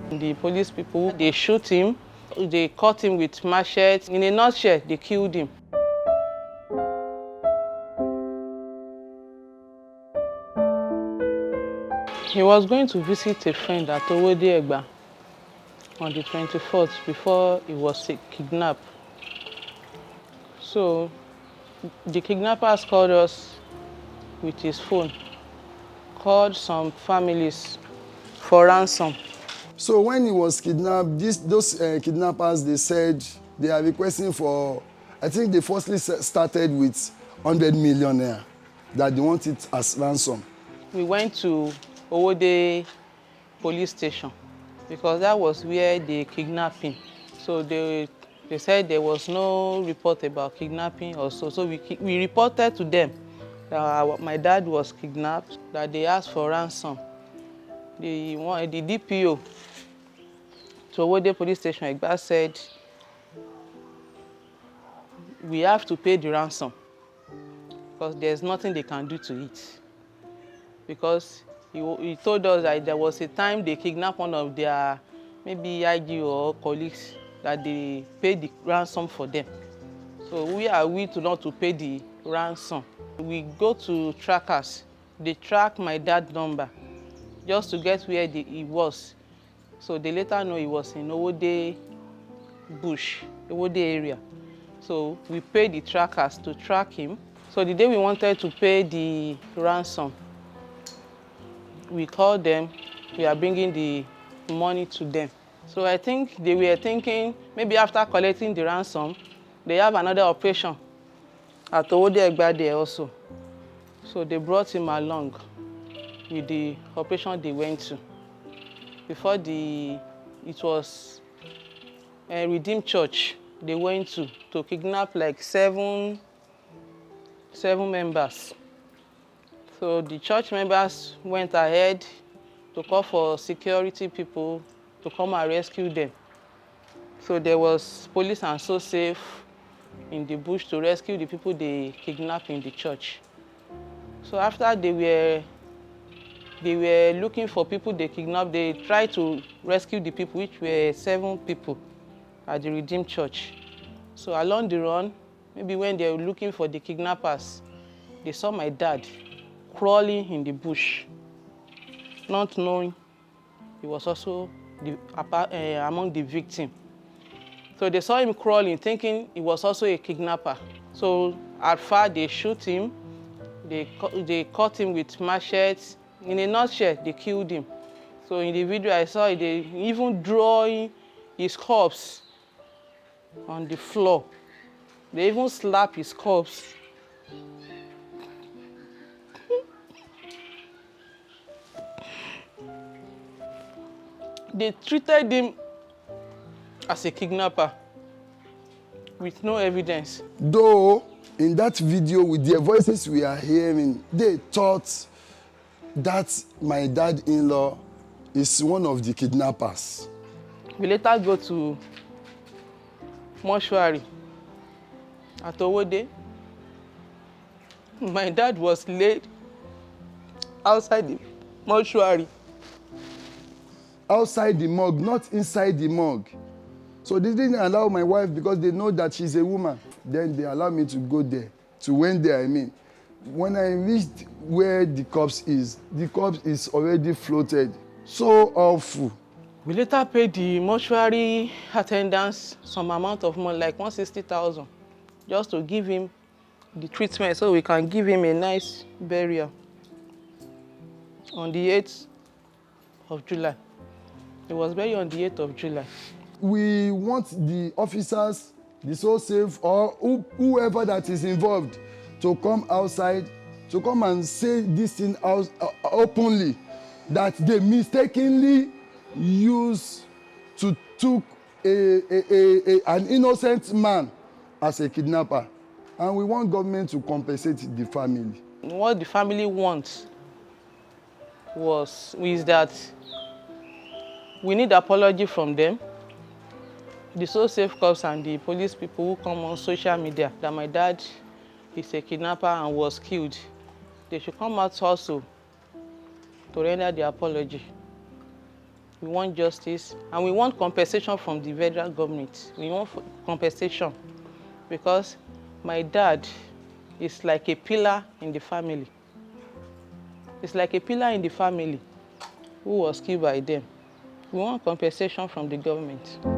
The police people, they shoot him, they cut him with machetes. In a nutshell, they killed him. He was going to visit a friend at Owode Egba on the 24th before he was kidnapped. So the kidnappers called us with his phone, called some families for ransom. So when he was kidnapped, those kidnappers, they said they are requesting for, I think they firstly started with 100 million naira, that they want it as ransom. We went to Owode police station because that was where they kidnapped him. So they said there was no report about kidnapping or so. So we reported to them that my dad was kidnapped, that they asked for ransom. The DPO to Owode police station Egba said, we have to pay the ransom because there's nothing they can do to it. Because he told us that there was a time they kidnapped one of their maybe IG or colleagues, that they paid the ransom for them. So we are not to pay the ransom. We go to trackers. They track my dad's number just to get where he was. So they later know he was in Owode bush, Owode area. So we paid the trackers to track him. So the day we wanted to pay the ransom, we called them, we are bringing the money to them. So I think they were thinking maybe after collecting the ransom, they have another operation at Owode Egba there also. So they brought him along with the operation they went to. Before it was a Redeemed Church they went to kidnap like seven members. So the church members went ahead to call for security people to come and rescue them. So there was police and so safe in the bush to rescue the people they kidnapped in the church. So after they were looking for people they kidnapped, they tried to rescue the people, which were 7 people at the Redeemed Church. So along the run, maybe when they were looking for the kidnappers, they saw my dad crawling in the bush, not knowing he was also among the victims. So they saw him crawling, thinking he was also a kidnapper. So at far, they shoot him, they cut him with machetes. In a nutshell, they killed him. So in the video I saw, they even drawing his corpse on the floor. They even slap his corpse. They treated him as a kidnapper with no evidence. Though in that video, with their voices we are hearing, they thought that my dad-in-law is one of the kidnappers. We later go to mortuary at Owode. My dad was laid outside the mortuary. Outside the morgue, not inside the morgue. So they didn't allow my wife because they know that she's a woman. Then they allowed me to go there, When I reached where the corpse is already floated. So awful. We later paid the mortuary attendants some amount of money, like 160,000, just to give him the treatment so we can give him a nice burial on the 8th of July. He was buried on the 8th of July. We want the officers, the so safe, or whoever that is involved to come outside, to come and say this thing out openly, that they mistakenly took an innocent man as a kidnapper. And we want government to compensate the family. What the family wants is that we need apology from them, the so safe cops and the police people who come on social media that my dad is a kidnapper and was killed. They should come out also to render the apology. We want justice, and we want compensation from the federal government. We want compensation because my dad is like a pillar in the family. It's like a pillar in the family who was killed by them. We want compensation from the government.